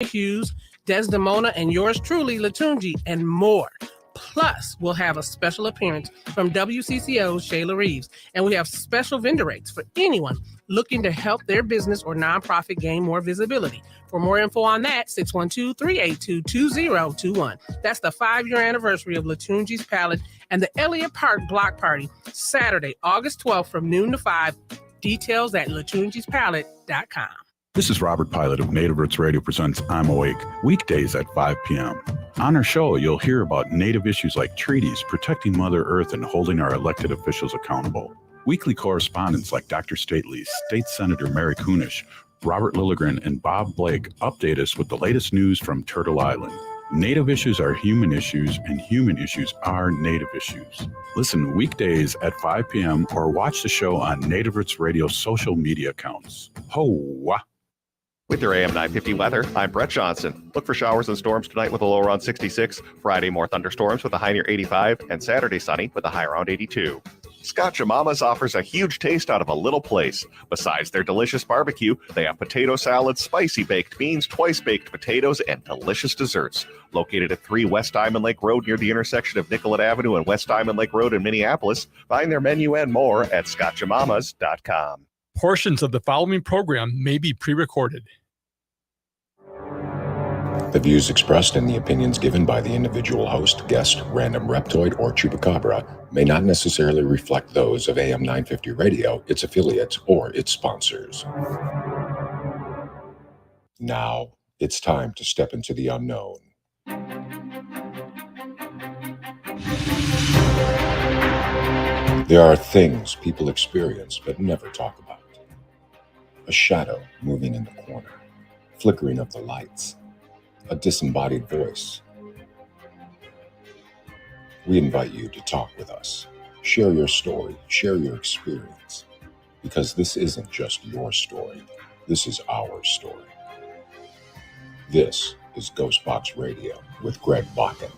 Hughes, Desdemona, and yours truly, Latunji, and more. Plus, we'll have a special appearance from WCCO's Shayla Reeves, and we have special vendor rates for anyone looking to help their business or nonprofit gain more visibility. For more info on that, 612-382-2021. That's the 5-year anniversary of Latunji's Palette and the Elliott Park Block Party, Saturday, August 12th from noon to 5. Details at latunjispalette.com. This is Robert Pilot of Native Roots Radio presents I'm Awake, weekdays at 5 p.m. On our show, you'll hear about Native issues like treaties, protecting Mother Earth, and holding our elected officials accountable. Weekly correspondents like Dr. Stately, State Senator Mary Kunish, Robert Lilligren, and Bob Blake update us with the latest news from Turtle Island. Native issues are human issues, and human issues are Native issues. Listen weekdays at 5 p.m. or watch the show on Native Roots Radio's social media accounts. Ho-wah! With your AM 950 weather, I'm Brett Johnson. Look for showers and storms tonight with a low around 66. Friday, more thunderstorms with a high near 85. And Saturday, sunny with a high around 82. Scott Jamamas offers a huge taste out of a little place. Besides their delicious barbecue, they have potato salad, spicy baked beans, twice-baked potatoes, and delicious desserts. Located at 3 West Diamond Lake Road near the intersection of Nicollet Avenue and West Diamond Lake Road in Minneapolis. Find their menu and more at scottjamamas.com. Portions of the following program may be pre-recorded. The views expressed and the opinions given by the individual host, guest, random reptoid, or chupacabra may not necessarily reflect those of AM 950 Radio, its affiliates, or its sponsors. Now, it's time to step into the unknown. There are things people experience but never talk about. A shadow moving in the corner, flickering of the lights, a disembodied voice. We invite you to talk with us. Share your story, share your experience, because this isn't just your story. This is our story. This is GhostBox Radio with Greg Bakun.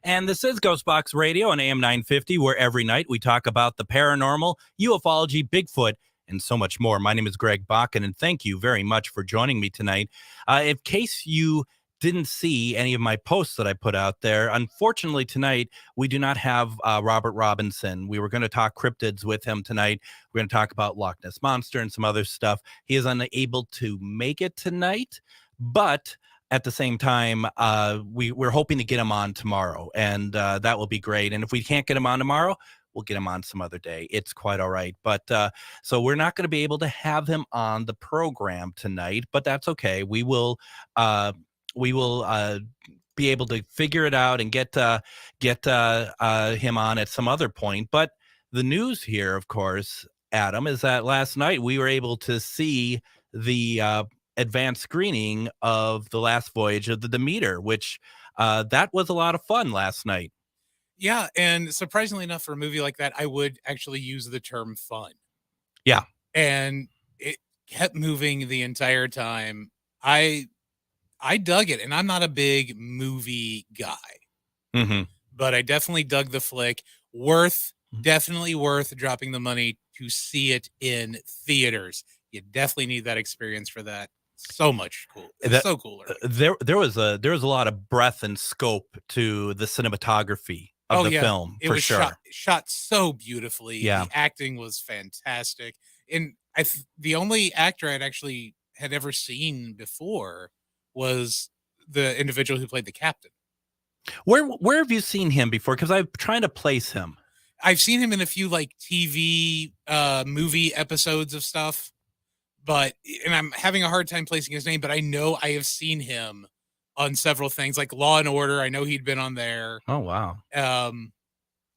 And this is GhostBox Radio on AM 950, where every night we talk about the paranormal, ufology, Bigfoot, and so much more. My name is Greg Bakun, and thank you very much for joining me tonight. In case you didn't see any of my posts that I put out there, unfortunately tonight we do not have Robert Robinson. We were going to talk cryptids with him tonight. We're going to talk about Loch Ness Monster and some other stuff. He is unable to make it tonight, but at the same time, we're hoping to get him on tomorrow, and that will be great. And if we can't get him on tomorrow, we'll get him on some other day. It's quite all right. But so we're not going to be able to have him on the program tonight, but that's okay. We will be able to figure it out and get him on at some other point. But the news here, of course, Adam, is that last night we were able to see the advanced screening of The Last Voyage of the Demeter, which that was a lot of fun last night. Yeah, and surprisingly enough, for a movie like that, I would actually use the term fun. Yeah. And it kept moving the entire time. I dug it, and I'm not a big movie guy, but I definitely dug the flick. Definitely worth dropping the money to see it in theaters. You definitely need that experience for that. So much cool. It's so cooler. There was a lot of breadth and scope to the cinematography of the film. It for was sure. Shot so beautifully. Yeah. The acting was fantastic. And the only actor I'd actually had ever seen before was the individual who played the captain. Where have you seen him before? Because I'm trying to place him. I've seen him in a few like TV movie episodes of stuff, and I'm having a hard time placing his name, but I know I have seen him on several things like Law and Order. I know he'd been on there. Oh, wow. God,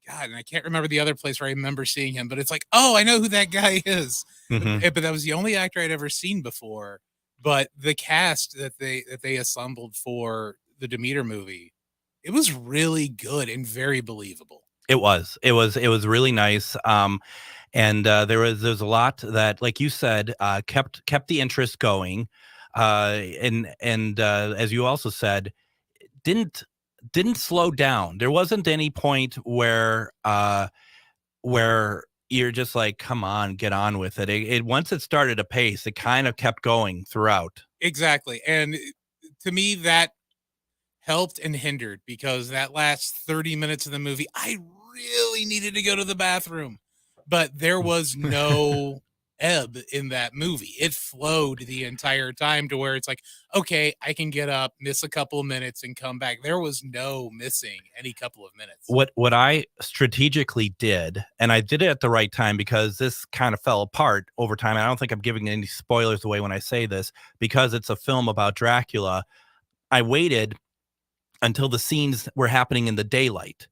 and I can't remember the other place where I remember seeing him, but it's like, oh, I know who that guy is. But that was the only actor I'd ever seen before. But the cast that they assembled for the Demeter movie, it was really good and very believable. It was really nice. And there's a lot that, like you said, kept the interest going. And as you also said, didn't slow down. There wasn't any point where you're just like, come on, get on with it. It once it started a pace, it kind of kept going throughout. Exactly. And to me, that helped and hindered, because that last 30 minutes of the movie, I really needed to go to the bathroom, but there was no ebb in that movie. It flowed the entire time to where it's like, okay, I can get up, miss a couple of minutes and come back. There was no missing any couple of minutes. What I strategically did, and I did it at the right time, because this kind of fell apart over time. I don't think I'm giving any spoilers away when I say this, because it's a film about Dracula. I waited until the scenes were happening in the daylight.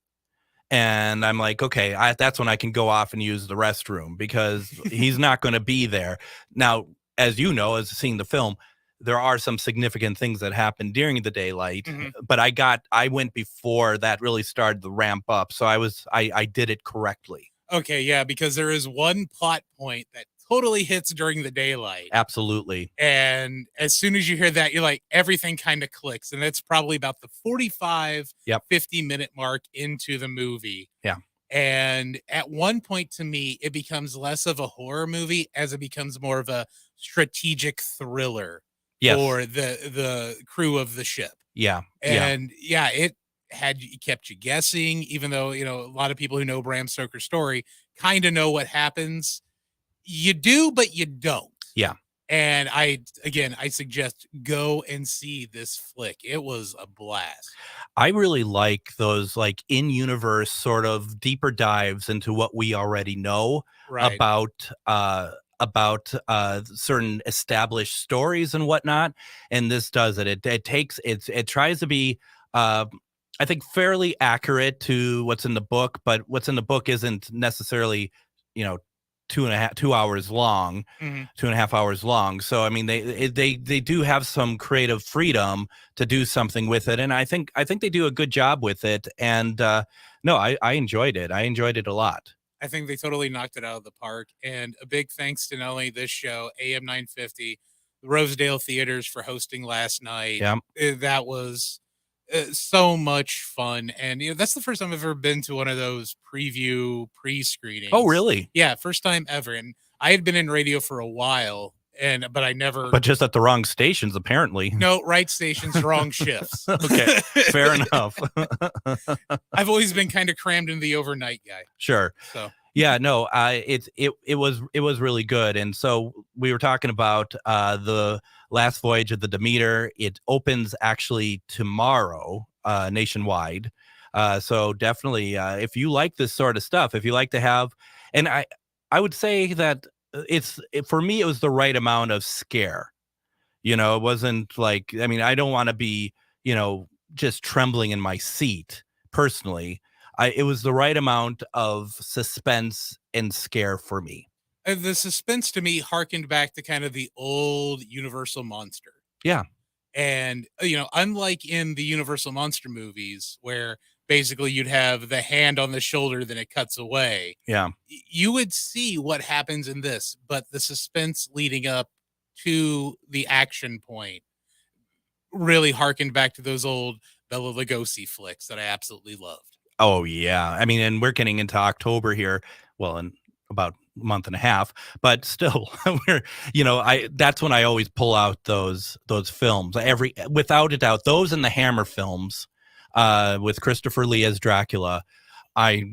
And I'm like, okay, that's when I can go off and use the restroom, because he's not going to be there. Now, as you know, as seeing the film, there are some significant things that happen during the daylight, but I went before that really started to ramp up. So I did it correctly. Okay. Yeah. Because there is one plot point that totally hits during the daylight. Absolutely. And as soon as you hear that, you're like, everything kind of clicks. And it's probably about the 45, 50-minute mark into the movie. Yeah. And at one point, to me, it becomes less of a horror movie as it becomes more of a strategic thriller for the crew of the ship. Yeah. And it kept you guessing, even though, a lot of people who know Bram Stoker's story kind of know what happens. You do, but you don't. Yeah. And I suggest go and see this flick. It was a blast. I really like those like in-universe sort of deeper dives into what we already know about certain established stories and whatnot. And this does it. It tries to be, I think, fairly accurate to what's in the book, but what's in the book isn't necessarily, 2.5 hours long. So I mean, they do have some creative freedom to do something with it, and I think they do a good job with it. And I enjoyed it. I enjoyed it a lot. I think they totally knocked it out of the park. And a big thanks to not only this show, AM 950, the Rosedale Theaters for hosting last night. Yeah, that was so much fun. And that's the first time I've ever been to one of those pre-screenings. Oh, really? Yeah, first time ever. And I had been in radio for a while, but I never. But just at the wrong stations, apparently. No, right stations, wrong shifts. Okay, fair enough. I've always been kind of crammed into the overnight guy. Sure. So. Yeah, no, it was really good. And so we were talking about the last voyage of the Demeter. It opens actually tomorrow nationwide. So definitely, if you like this sort of stuff, if you like to have, and I would say that for me, it was the right amount of scare. It wasn't like, I mean, I don't want to be, just trembling in my seat personally. It was the right amount of suspense and scare for me. The suspense to me harkened back to kind of the old Universal Monster. Yeah. And, unlike in the Universal Monster movies where basically you'd have the hand on the shoulder, then it cuts away. Yeah. You would see what happens in this, but the suspense leading up to the action point really harkened back to those old Bela Lugosi flicks that I absolutely loved. Oh, yeah. I mean, and we're getting into October here. Well, in about a month and a half, but still, that's when I always pull out those films. Without a doubt, those and the Hammer films with Christopher Lee as Dracula, I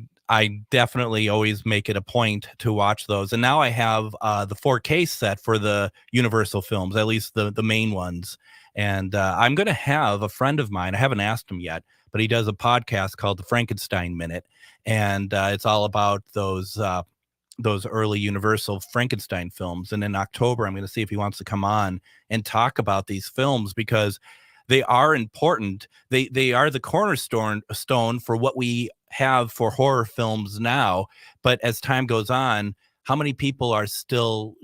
definitely always make it a point to watch those. And now I have the 4K set for the Universal films, at least the main ones. And I'm going to have a friend of mine, I haven't asked him yet, but he does a podcast called the Frankenstein Minute. And it's all about those early Universal Frankenstein films. And in October, I'm going to see if he wants to come on and talk about these films, because they are important. They are the cornerstone for what we have for horror films now. But as time goes on, how many people are still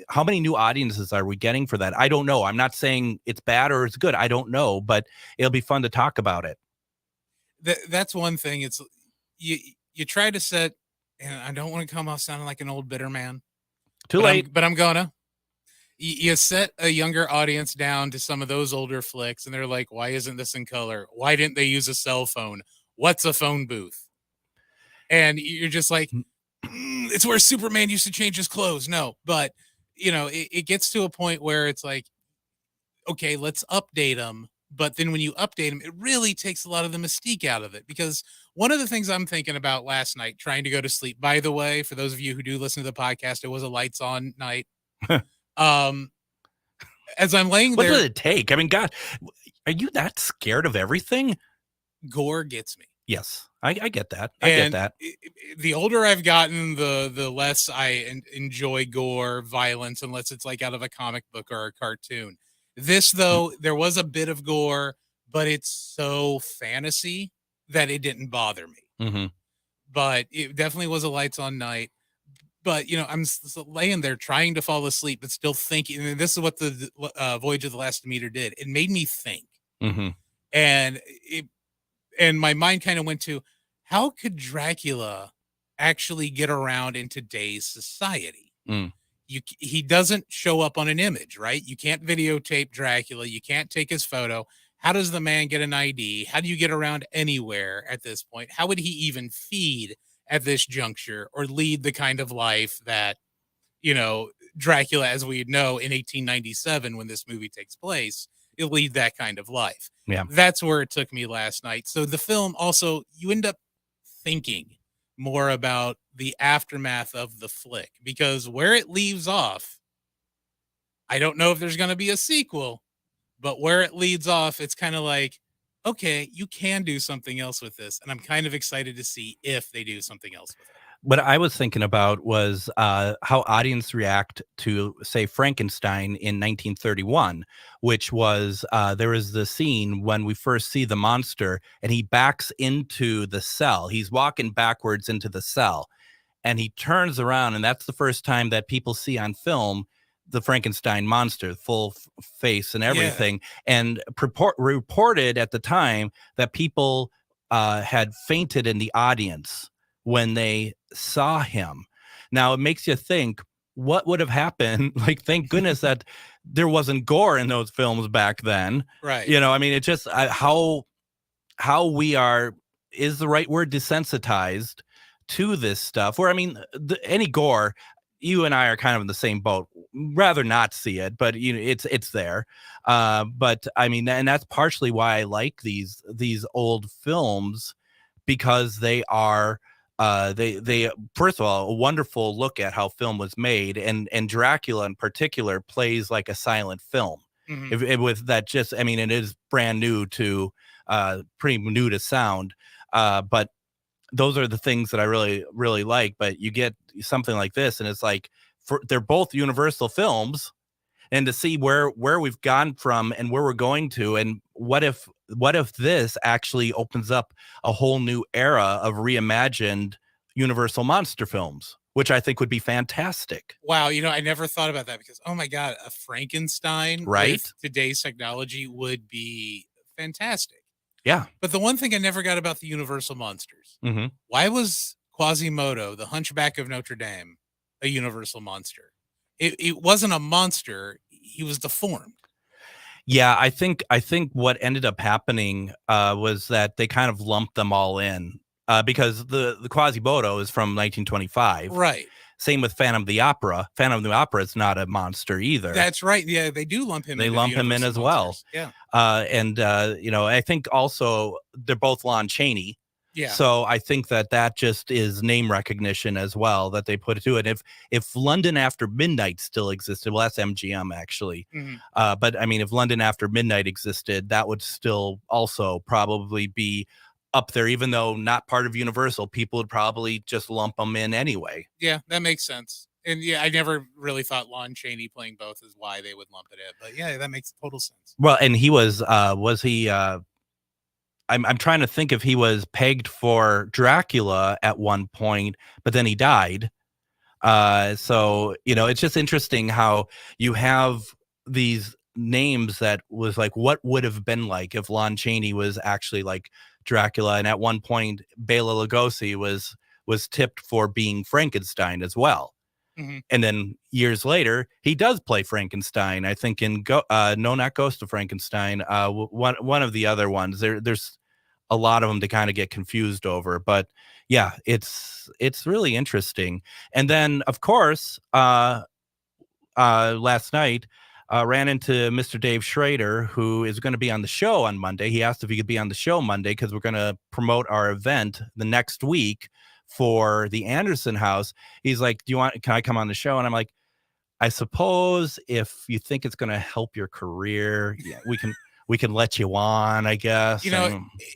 how many new audiences are we getting for that? I don't know. I'm not saying it's bad or it's good. I don't know, but it'll be fun to talk about it. That's one thing. It's you try to set, and I don't want to come off sounding like an old bitter man. Too late. But I'm gonna. You set a younger audience down to some of those older flicks, and they're like, why isn't this in color? Why didn't they use a cell phone? What's a phone booth? And you're just like, it's where Superman used to change his clothes. No, but it gets to a point where it's like, okay, let's update them, But then when you update them, it really takes a lot of the mystique out of it. Because one of the things I'm thinking about last night, trying to go to sleep, by the way, for those of you who do listen to the podcast, it was a lights on night. As I'm laying there. What does it take? I mean, God, are you that scared of everything? Gore gets me. Yes, I get that. I get that. The older I've gotten, the less I enjoy gore, violence, unless it's like out of a comic book or a cartoon. This, though, there was a bit of gore, but it's so fantasy that it didn't bother me. Mm-hmm. But it definitely was a lights on night. But, I'm laying there trying to fall asleep, but still thinking. And this is what the Voyage of the Last Meter did. It made me think. Mm-hmm. And my mind kind of went to, how could Dracula actually get around in today's society? He doesn't show up on an image, right? You can't videotape Dracula. You can't take his photo. How does the man get an ID? How do you get around anywhere at this point? How would he even feed at this juncture or lead the kind of life that, Dracula, as we know in 1897, when this movie takes place, he'll lead that kind of life. Yeah. That's where it took me last night. So the film also, you end up thinking more about the aftermath of the flick, because where it leaves off, I don't know if there's going to be a sequel, but where it leads off, it's kind of like, okay, you can do something else with this. And I'm kind of excited to see if they do something else with it. What I was thinking about was how audience react to, say, Frankenstein in 1931, which was there is the scene when we first see the monster and he backs into the cell. He's walking backwards into the cell and he turns around. And that's the first time that people see on film the Frankenstein monster, full face and everything. Yeah. And reported at the time that people had fainted in the audience when they saw him. Now it makes you think, what would have happened? Like, thank goodness that there wasn't gore in those films back then. Right. I mean, it's just how we are, is the right word, desensitized to this stuff. Where, I mean, any gore, you and I are kind of in the same boat. Rather not see it, but it's there. But I mean, and that's partially why I like these old films, because they are they first of all, a wonderful look at how film was made, and Dracula in particular plays like a silent film. Mm-hmm. With that, just, I mean, it is brand new to pretty new to sound, but those are the things that I really, really like. But you get something like this, and it's like, they're both Universal films, and to see where we've gone from and where we're going to, and what if this actually opens up a whole new era of reimagined Universal monster films, which I think would be fantastic. Wow, I never thought about that, because, oh my God, a Frankenstein with today's technology would be fantastic. Yeah. But the one thing I never got about the Universal monsters, mm-hmm. why was Quasimodo, the Hunchback of Notre Dame, a Universal monster? It wasn't a monster. He was deformed. Yeah, I think what ended up happening was that they kind of lumped them all in because the Quasimodo is from 1925. Right. Same with Phantom of the Opera. Phantom of the Opera is not a monster either. That's right. Yeah, they do lump him. They lump him in as well. Yeah. And I think also they're both Lon Chaney. Yeah. So I think that just is name recognition as well that they put to it. If London After Midnight still existed, well, that's MGM actually. Mm-hmm. But I mean, if London After Midnight existed, that would still also probably be up there, even though not part of Universal. People would probably just lump them in anyway. Yeah, that makes sense. And yeah, I never really thought Lon Chaney playing both is why they would lump it in. But yeah, that makes total sense. Well, and he was he? I'm trying to think if he was pegged for Dracula at one point, but then he died. So it's just interesting how you have these names that was like, what would have been like if Lon Chaney was actually like Dracula, and at one point Bela Lugosi was tipped for being Frankenstein as well. Mm-hmm. And then years later, he does play Frankenstein. I think in not Ghost of Frankenstein. One of the other ones. There's a lot of them to kind of get confused over. But yeah, it's really interesting. And then of course, last night, ran into Mr. Dave Schrader, who is going to be on the show on Monday. He asked if he could be on the show Monday because we're going to promote our event the next week for the Anderson House. He's like, can I come on the show? And I'm like, I suppose if you think it's going to help your career, yeah, we can let you on, I guess.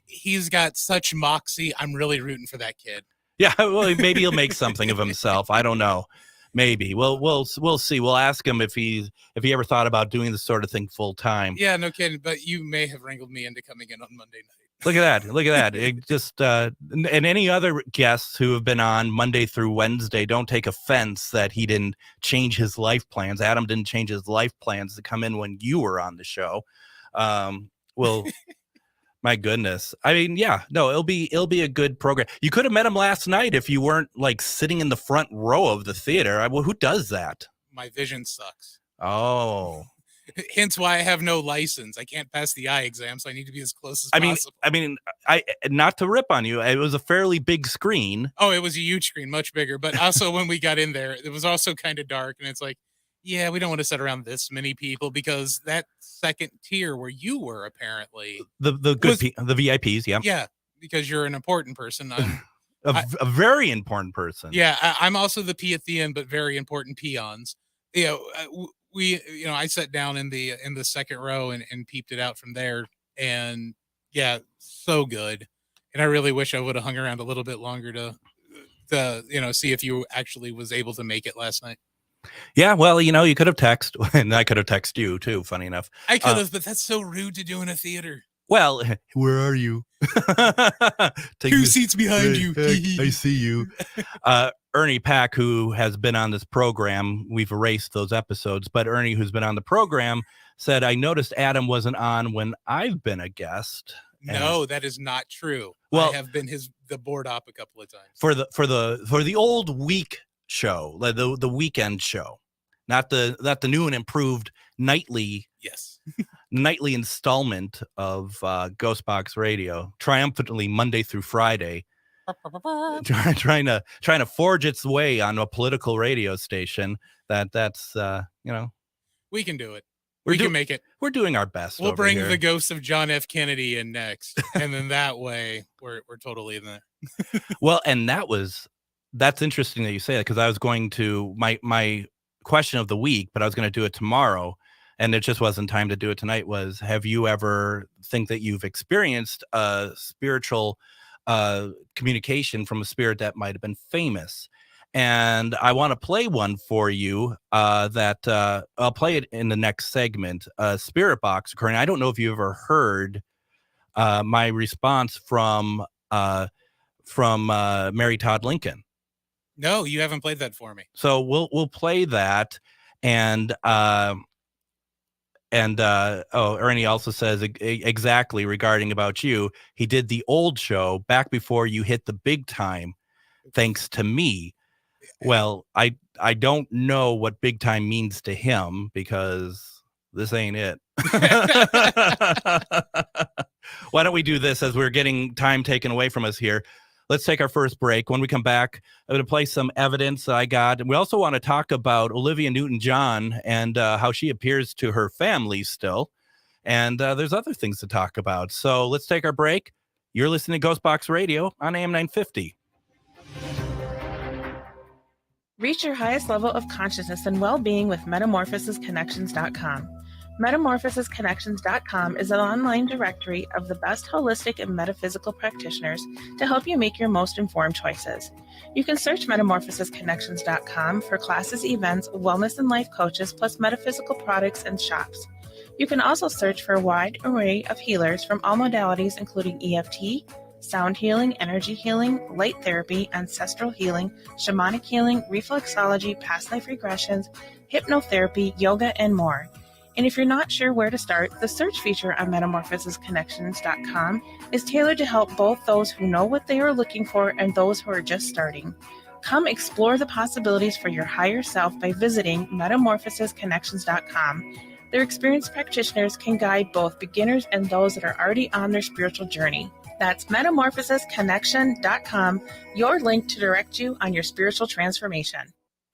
He's got such moxie. I'm really rooting for that kid. Yeah, well, maybe he'll make something of himself. I don't know. Maybe. We'll see. We'll ask him if he ever thought about doing this sort of thing full time. Yeah, no kidding. But you may have wrangled me into coming in on Monday night. Look at that. It just and any other guests who have been on Monday through Wednesday, don't take offense that he didn't change his life plans. Adam didn't change his life plans to come in when you were on the show. Well, my goodness. I mean, yeah, no, it'll be a good program. You could have met him last night if you weren't like sitting in the front row of the theater. Well, who does that? My vision sucks. Oh. Hence why I have no license. I can't pass the eye exam, so I need to be as close as possible. I mean, not to rip on you, it was a fairly big screen. Oh, it was a huge screen, much bigger. But also when we got in there, it was also kind of dark, and it's like, yeah, we don't want to sit around this many people because that second tier where you were apparently the VIPs, yeah, yeah, because you're an important person. a very important person. Yeah, I'm also the P at the end, but very important peons. I sat down in the second row and peeped it out from there, and yeah, so good. And I really wish I would have hung around a little bit longer to see if you actually was able to make it last night. Yeah, well, you could have texted, and I could have texted you too. Funny enough, I could have, but that's so rude to do in a theater. Well, where are you? 2 seats behind you. I see you. Ernie Pack, who has been on this program, we've erased those episodes, but Ernie, who's been on the program, said, I noticed Adam wasn't on when I've been a guest. No, that is not true. Well, I have been the board op a couple of times. For the old week show, the weekend show, not the new and improved nightly. Yes. Nightly installment of GhostBox Radio, triumphantly Monday through Friday, trying to forge its way on a political radio station. That's we can do it. We can make it. We're doing our best. We'll bring here. the ghost of John F. Kennedy in next, and then that way we're totally in there. Well, and that's interesting that you say that, because I was going to my question of the week, but I was going to do it tomorrow. And it just wasn't time to do it tonight. Was, have you ever think that you've experienced a spiritual communication from a spirit that might have been famous? And I want to play one for you that I'll play it in the next segment. Spirit box occurring. I don't know if you ever heard my response from Mary Todd Lincoln. No, you haven't played that for me. So we'll play that. And Ernie also says exactly regarding about you. He did the old show back before you hit the big time, thanks to me. Well, I don't know what big time means to him, because this ain't it. Why don't we do this, as we're getting time taken away from us here? Let's take our first break. When we come back, I'm going to play some evidence that I got. And we also want to talk about Olivia Newton-John and how she appears to her family still. And there's other things to talk about. So let's take our break. You're listening to GhostBox Radio on AM 950. Reach your highest level of consciousness and well-being with metamorphosisconnections.com. Metamorphosisconnections.com is an online directory of the best holistic and metaphysical practitioners to help you make your most informed choices. You can search metamorphosisconnections.com for classes, events, wellness and life coaches, plus metaphysical products and shops. You can also search for a wide array of healers from all modalities, including EFT, sound healing, energy healing, light therapy, ancestral healing, shamanic healing, reflexology, past life regressions, hypnotherapy, yoga, and more. And if you're not sure where to start, the search feature on metamorphosisconnections.com is tailored to help both those who know what they are looking for and those who are just starting. Come explore the possibilities for your higher self by visiting metamorphosisconnections.com. Their experienced practitioners can guide both beginners and those that are already on their spiritual journey. That's metamorphosisconnection.com, your link to direct you on your spiritual transformation.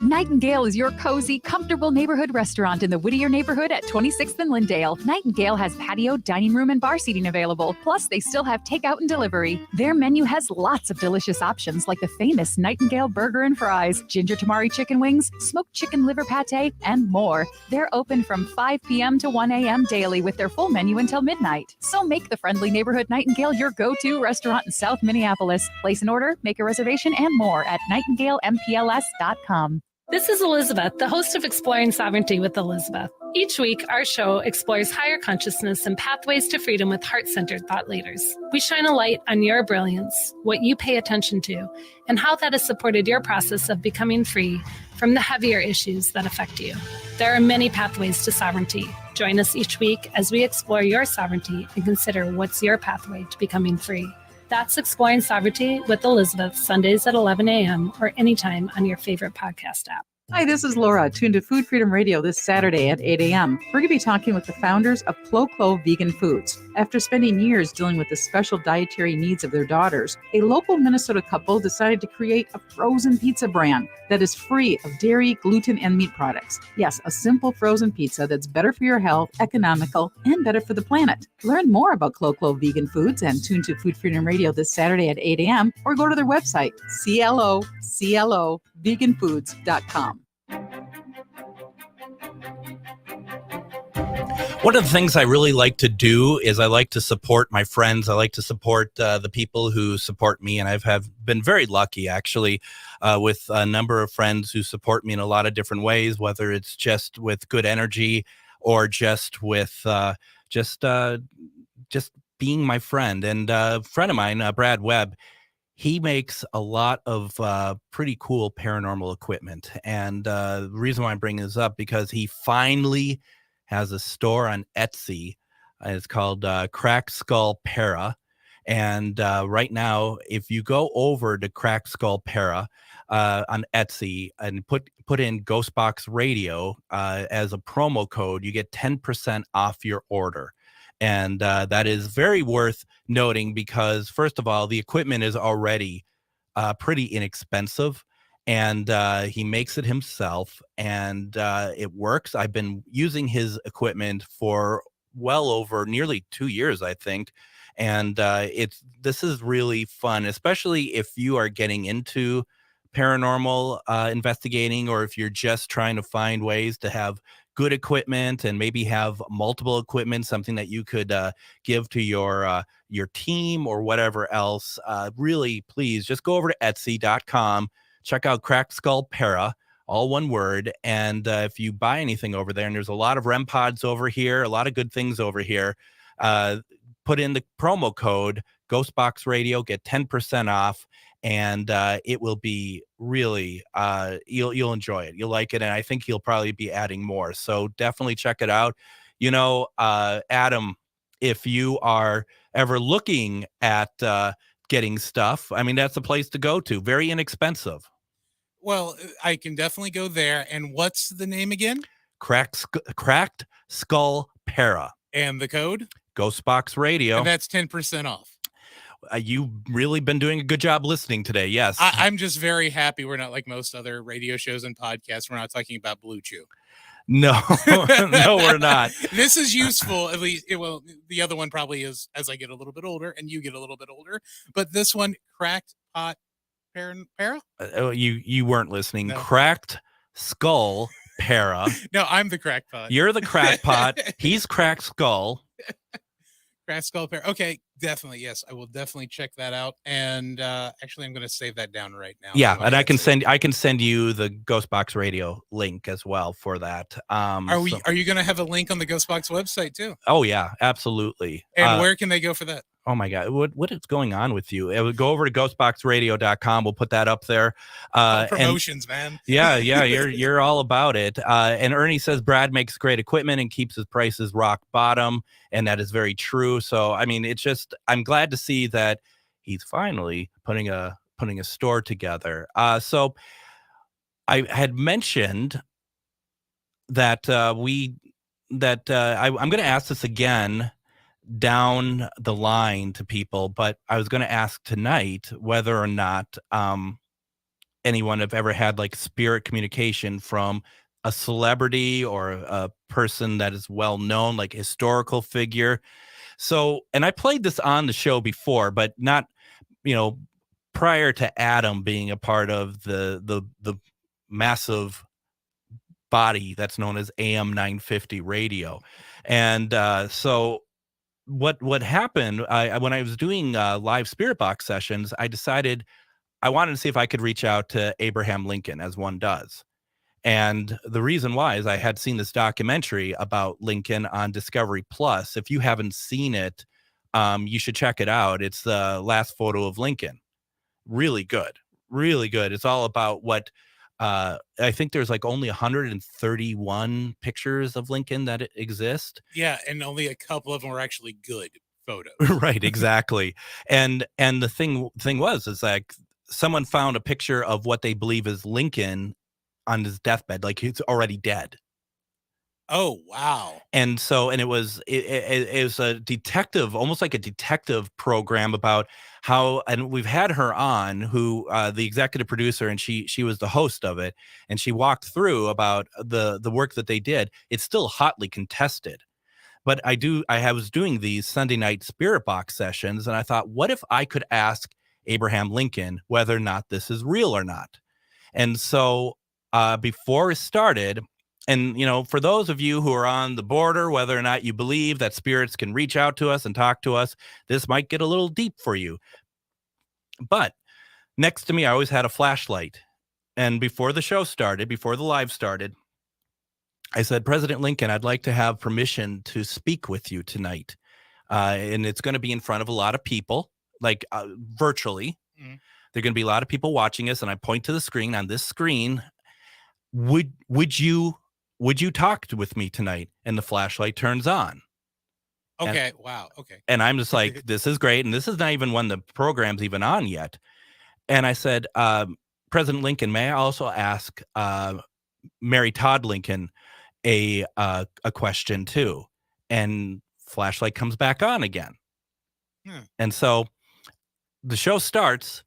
Nightingale is your cozy, comfortable neighborhood restaurant in the Whittier neighborhood at 26th and Lindale. Nightingale has patio, dining room, and bar seating available. Plus, they still have takeout and delivery. Their menu has lots of delicious options like the famous Nightingale burger and fries, ginger tamari chicken wings, smoked chicken liver pate, and more. They're open from 5 p.m. to 1 a.m. daily with their full menu until midnight. So make the friendly neighborhood Nightingale your go-to restaurant in South Minneapolis. Place an order, make a reservation, and more at nightingalempls.com. This is Elizabeth, the host of Exploring Sovereignty with Elizabeth. Each week, our show explores higher consciousness and pathways to freedom with heart-centered thought leaders. We shine a light on your brilliance, what you pay attention to, and how that has supported your process of becoming free from the heavier issues that affect you. There are many pathways to sovereignty. Join us each week as we explore your sovereignty and consider what's your pathway to becoming free. That's Exploring Sovereignty with Elizabeth, Sundays at 11 a.m. or anytime on your favorite podcast app. Hi, this is Laura. Tune to Food Freedom Radio this Saturday at 8 a.m. We're going to be talking with the founders of Clo Vegan Foods. After spending years dealing with the special dietary needs of their daughters, a local Minnesota couple decided to create a frozen pizza brand that is free of dairy, gluten, and meat products. Yes, a simple frozen pizza that's better for your health, economical, and better for the planet. Learn more about Clo Vegan Foods and tune to Food Freedom Radio this Saturday at 8 a.m. or go to their website, cloveganfoods.com. One of the things I really like to do is I like to support my friends. I like to support the people who support me, and have been very lucky, actually, with a number of friends who support me in a lot of different ways, whether it's just with good energy or just with just being my friend. And a friend of mine, Brad Webb, he makes a lot of pretty cool paranormal equipment. And the reason why I'm bringing this up, because he finally has a store on Etsy. It's called Cracked Skull Para. And right now, if you go over to Cracked Skull Para on Etsy and put in GhostBox Radio as a promo code, you get 10% off your order. And that is very worth noting because, first of all, the equipment is already pretty inexpensive. And he makes it himself, and it works. I've been using his equipment for well over nearly 2 years, I think. And this is really fun, especially if you are getting into paranormal investigating, or if you're just trying to find ways to have good equipment and maybe have multiple equipment, something that you could give to your team or whatever else. Really, please just go over to Etsy.com. Check out Cracked Skull Para, all one word. And if you buy anything over there, and there's a lot of REM pods over here, a lot of good things over here, put in the promo code GhostBox Radio, get 10% off, and it will be really, you'll enjoy it. You'll like it, and I think you'll probably be adding more. So definitely check it out. You know, Adam, if you are ever looking at getting stuff, I mean, that's a place to go to. Very inexpensive. Well, I can definitely go there. And what's the name again? Cracked Skull Para. And the code? GhostBox Radio. And that's 10% off. You've really been doing a good job listening today. Yes. I'm just very happy we're not like most other radio shows and podcasts. We're not talking about Blue Chew. No, no, we're not. This is useful, at least. Well, the other one probably is as I get a little bit older and you get a little bit older. But this one, Cracked Pot Para? You weren't listening. No. Cracked Skull Para. No, I'm the crackpot. You're the crackpot. He's Cracked Skull. Cracked Skull Para. Okay, definitely. Yes, I will definitely check that out. And actually, I'm going to save that down right now. Yeah, and I can send you the GhostBox Radio link as well for that. Are you going to have a link on the GhostBox website too? Oh yeah, absolutely. And where can they go for that? Oh my God, what is going on with you? It would go over to ghostboxradio.com. We'll put that up there. Promotions, man. Yeah, you're all about it. And Ernie says Brad makes great equipment and keeps his prices rock bottom, and that is very true. So I mean, it's just, I'm glad to see that he's finally putting a store together. So I had mentioned that I'm going to ask this again down the line to people, but I was going to ask tonight whether or not anyone have ever had like spirit communication from a celebrity or a person that is well known, like historical figure. So, and I played this on the show before, but not, prior to Adam being a part of the massive body that's known as AM 950 radio. And so what happened, when I was doing live spirit box sessions, I decided I wanted to see if I could reach out to Abraham Lincoln, as one does. And the reason why is I had seen this documentary about Lincoln on Discovery Plus. If you haven't seen it, you should check it out. It's the last photo of Lincoln. Really good. Really good. It's all about what I think there's like only 131 pictures of Lincoln that exist. Yeah, and only a couple of them are actually good photos. Right, exactly. And the thing is like someone found a picture of what they believe is Lincoln on his deathbed, like he's already dead. Oh, wow. And so, and it was a detective, almost like a detective program about how, and we've had her on, who the executive producer, and she was the host of it, and she walked through about the work that they did. It's still hotly contested. But I was doing these Sunday night spirit box sessions, and I thought, what if I could ask Abraham Lincoln whether or not this is real or not? And so before it started, and, for those of you who are on the border, whether or not you believe that spirits can reach out to us and talk to us, this might get a little deep for you. But next to me, I always had a flashlight. And before the show started, before the live started, I said, President Lincoln, I'd like to have permission to speak with you tonight. And it's going to be in front of a lot of people, like virtually. Mm-hmm. There are going to be a lot of people watching us. And I point to the screen. On this screen, would you talk with me tonight? And the flashlight turns on. Okay. Wow. Okay. And I'm just like, this is great. And this is not even when the program's even on yet. And I said, President Lincoln, may I also ask Mary Todd Lincoln a question too? And flashlight comes back on again. And so the show starts,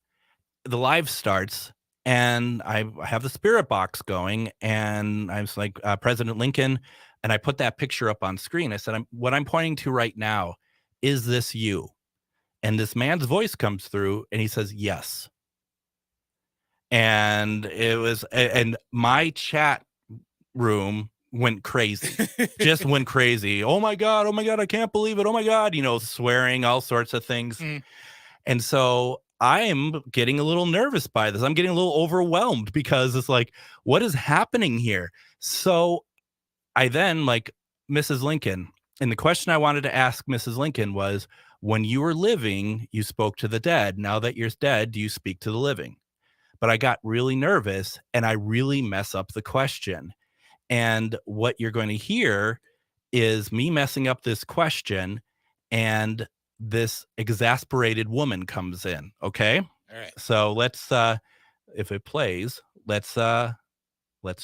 the live starts, and I have the spirit box going, and I was like, President Lincoln, and I put that picture up on screen. I said, what I'm pointing to right now, is this you? And this man's voice comes through, and he says, yes. And it was, and my chat room went crazy, just went crazy. Oh my God, I can't believe it. Oh my God, swearing, all sorts of things. And so I am getting a little nervous by this. I'm getting a little overwhelmed because it's like, what is happening here? So I then, like, Mrs. Lincoln, and the question I wanted to ask Mrs. Lincoln was, when you were living, you spoke to the dead. Now that you're dead, do you speak to the living? But I got really nervous and I really mess up the question. And what you're going to hear is me messing up this question, and this exasperated woman comes in. Okay. All right. So let's, if it plays, let's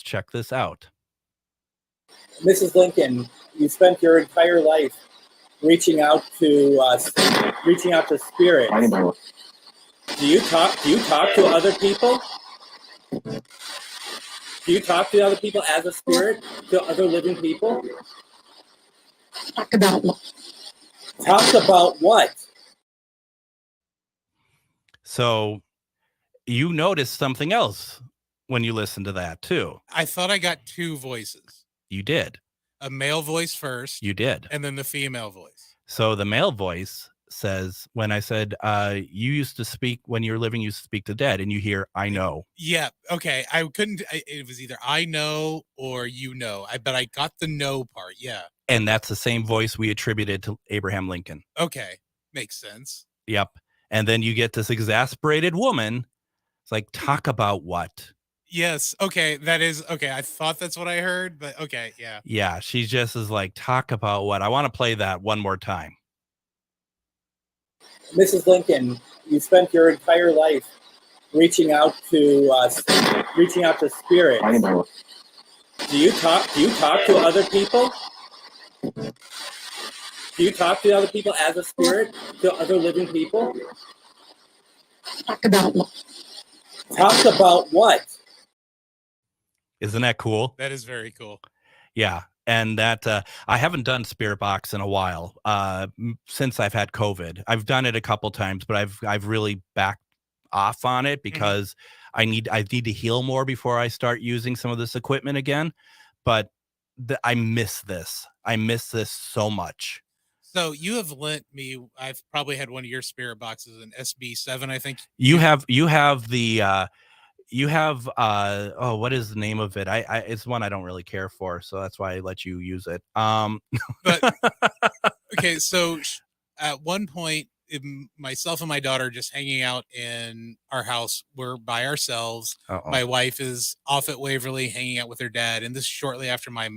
check this out. Mrs. Lincoln, you spent your entire life reaching out to spirits. Do you talk to other people? Do you talk to other people as a spirit, to other living people? Talk about what? So you noticed something else when you listened to that too. I thought I got two voices. You did. A male voice first. You did. And then the female voice. So the male voice says, when I said, you used to speak, when you were living, you used to speak to dead, and you hear, I know. Yeah. Okay. It was either I know or you know. But I got the no part. Yeah. And that's the same voice we attributed to Abraham Lincoln. Okay. Makes sense. Yep. And then you get this exasperated woman. It's like, talk about what? Yes. Okay. That is okay. I thought that's what I heard, but okay. Yeah. Yeah. She just is like, talk about what? I want to play that one more time. Mrs. Lincoln, you spent your entire life reaching out to spirits. Do you talk to other people? Do you talk to other people as a spirit, to other living people? Talk about Talk about what? Isn't that cool? That is very cool. Yeah. And that I haven't done Spirit Box in a while since I've had COVID. I've done it a couple times, but I've really backed off on it because I need to heal more before I start using some of this equipment again. But I miss this. I miss this so much. So you have lent me. I've probably had one of your Spirit Boxes, an SB7, I think. You have the. You have what is the name of it? I it's one I don't really care for, so that's why I let you use it. But okay, so at one point, myself and my daughter just hanging out in our house. We're by ourselves. Uh-oh. My wife is off at Waverly hanging out with her dad, and this is shortly after my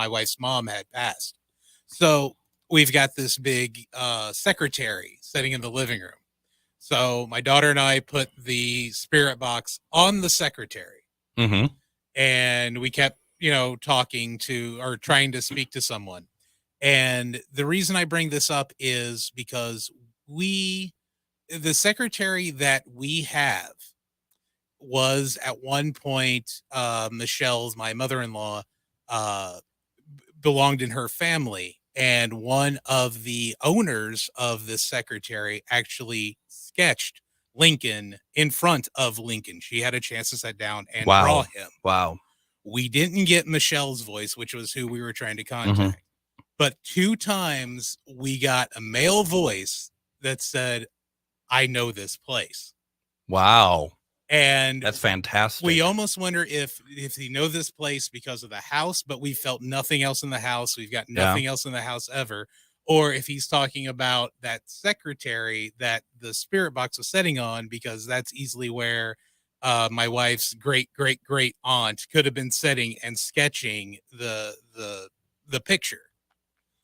wife's mom had passed. So we've got this big secretary sitting in the living room. So my daughter and I put the Spirit Box on the secretary, and we kept, talking to or trying to speak to someone. And the reason I bring this up is because the secretary that we have was at one point, Michelle's, my mother-in-law, belonged in her family. And one of the owners of this secretary actually sketched Lincoln in front of Lincoln. She had a chance to sit down and draw him. Wow. We didn't get Michelle's voice, which was who we were trying to contact. But 2 times we got a male voice that said, "I know this place." Wow. And that's fantastic. We almost wonder if he know this place because of the house, but we felt nothing else in the house. We've got nothing else in the house ever. Or if he's talking about that secretary that the Spirit Box was sitting on, because that's easily where my wife's great aunt could have been sitting and sketching the picture.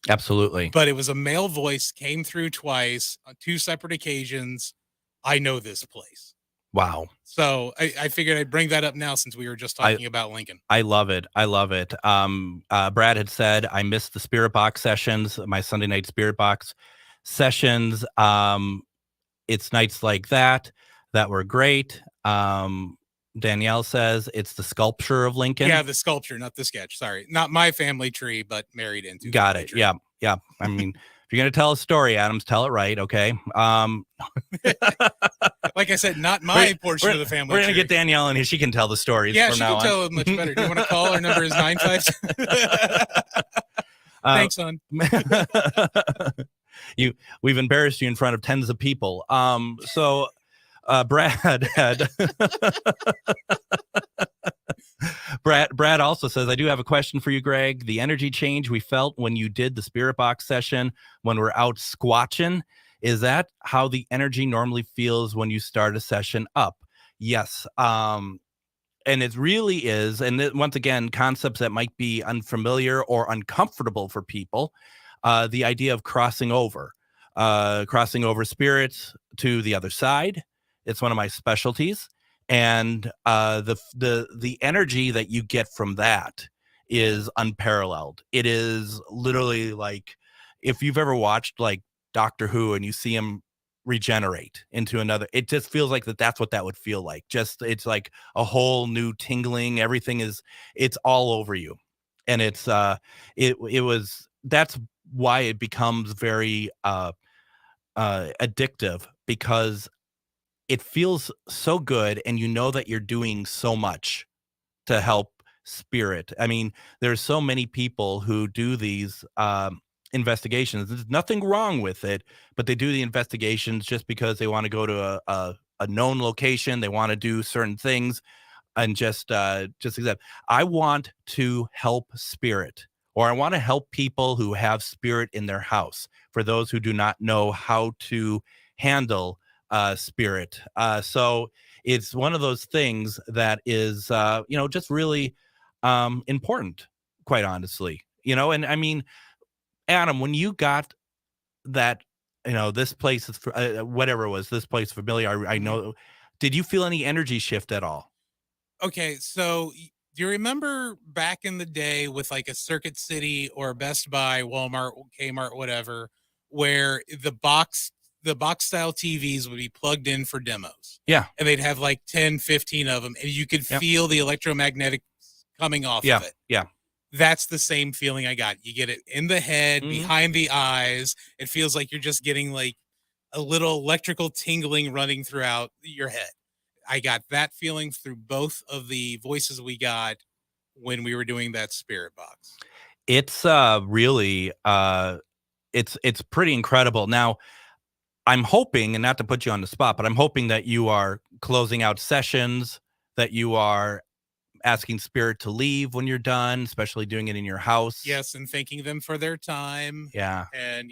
Absolutely. But it was a male voice, came through twice on 2 separate occasions. "I know this place." Wow. So I figured I'd bring that up now since we were just talking about Lincoln. I love it. I love it. Brad had said, I missed the Spirit Box sessions, my Sunday night Spirit Box sessions. It's nights like that were great. Danielle says it's the sculpture of Lincoln. Yeah, the sculpture, not the sketch. Sorry. Not my family tree, but married into. Got it. Tree. Yeah. I mean, if you're going to tell a story, Adams, tell it right. Okay. Like I said, not my portion of the family. We're going to get Danielle in here. She can tell the stories. Yeah, from she now can tell it much better. Do you want to call? Our number is 952. Thanks, son. We've embarrassed you in front of tens of people. So Brad had Brad also says, I do have a question for you, Greg. The energy change we felt when you did the Spirit Box session when we're out squatching, is that how the energy normally feels when you start a session up? Yes. And it really is. And once again, concepts that might be unfamiliar or uncomfortable for people. The idea of crossing over spirits to the other side. It's one of my specialties. And the energy that you get from that is unparalleled. It is literally like, if you've ever watched like Doctor Who and you see him regenerate into another, it just feels like that's what that would feel like. Just, it's like a whole new tingling. Everything it's all over you. And it's that's why it becomes very addictive, because it feels so good, and you know that you're doing so much to help spirit. I mean, there's so many people who do these investigations. There's nothing wrong with it, but they do the investigations just because they want to go to a known location. They want to do certain things, and just accept. I want to help spirit, or I want to help people who have spirit in their house. For those who do not know how to handle spirit. So it's one of those things that is, just really important, quite honestly, and I mean, Adam, when you got that, this place is whatever it was, this place familiar, I know, did you feel any energy shift at all? Okay. So do you remember back in the day with like a Circuit City or Best Buy, Walmart, Kmart, whatever, where the box the box style TVs would be plugged in for demos. Yeah. And they'd have like 10, 15 of them, and you could feel the electromagnetic coming off of it. Yeah. That's the same feeling I got. You get it in the head, behind the eyes. It feels like you're just getting like a little electrical tingling running throughout your head. I got that feeling through both of the voices we got when we were doing that spirit box. It's really it's pretty incredible. Now, I'm hoping, and not to put you on the spot, but I'm hoping that you are closing out sessions, that you are asking spirit to leave when you're done, especially doing it in your house. Yes, and thanking them for their time. Yeah. And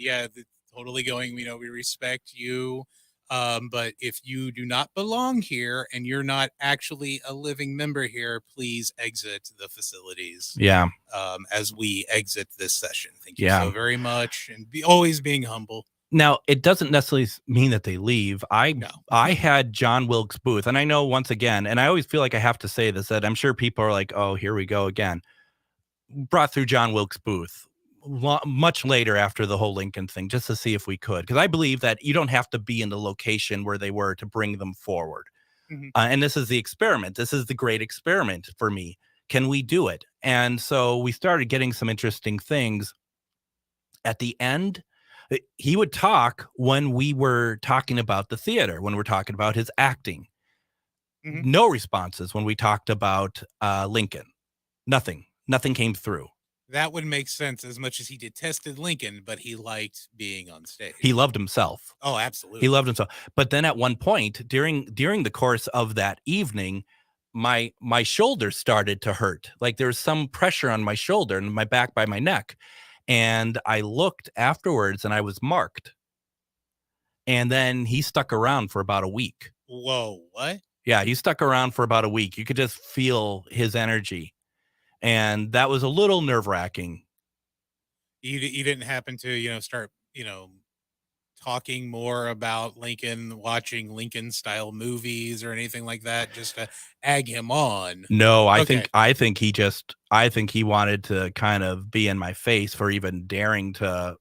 totally going, we respect you. But if you do not belong here and you're not actually a living member here, please exit the facilities. Yeah. As we exit this session. Thank you so very much. And always being humble. Now, it doesn't necessarily mean that they leave. I had John Wilkes Booth, and I know once again, and I always feel like I have to say this, that I'm sure people are like, oh, here we go again. Brought through John Wilkes Booth much later after the whole Lincoln thing, just to see if we could. Because I believe that you don't have to be in the location where they were to bring them forward. And this is the experiment. This is the great experiment for me. Can we do it? And so we started getting some interesting things. At the end, he would talk when we were talking about the theater, when we're talking about his acting. No responses when we talked about Lincoln. Nothing came through. That would make sense, as much as he detested Lincoln, but he liked being on stage. He loved himself. Oh, absolutely. He loved himself. But then at one point during the course of that evening, my shoulder started to hurt. Like there was some pressure on my shoulder and my back by my neck. And I looked afterwards and I was marked. And then he stuck around for about a week. Whoa, what? Yeah, he stuck around for about a week. You could just feel his energy. And that was a little nerve-wracking. You didn't happen to, start, talking more about Lincoln, watching Lincoln-style movies or anything like that, just to egg him on? No, I think he wanted to kind of be in my face for even daring to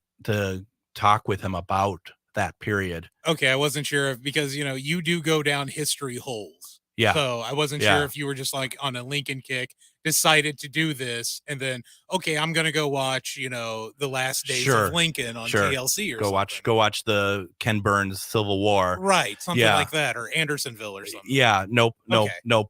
talk with him about that period. Okay, I wasn't sure because you do go down history holes. Yeah. So I wasn't sure if you were just like on a Lincoln kick, decided to do this, and then I'm gonna go watch the last days of Lincoln on TLC or something. Go watch the Ken Burns Civil War, right? Something like that, or Andersonville or something. Yeah, nope.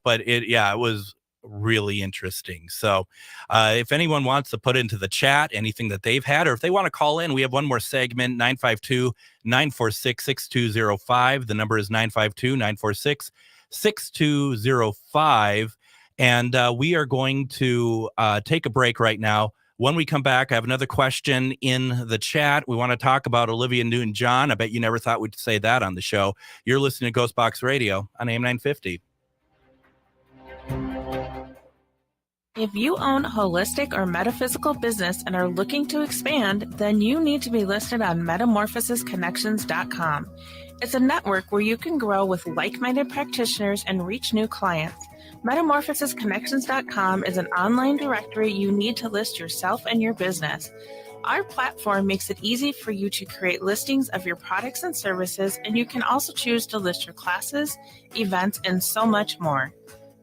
But it was really interesting. So if anyone wants to put into the chat anything that they've had, or if they want to call in, we have one more segment, 952-946-6205. The number is 952-946-6205. And we are going to take a break right now. When we come back, I have another question in the chat. We want to talk about Olivia Newton-John. I bet you never thought we'd say that on the show. You're listening to GhostBox Radio on AM 950. If you own a holistic or metaphysical business and are looking to expand, then you need to be listed on metamorphosisconnections.com. It's a network where you can grow with like-minded practitioners and reach new clients. Metamorphosisconnections.com is an online directory you need to list yourself and your business. Our platform makes it easy for you to create listings of your products and services, and you can also choose to list your classes, events, and so much more.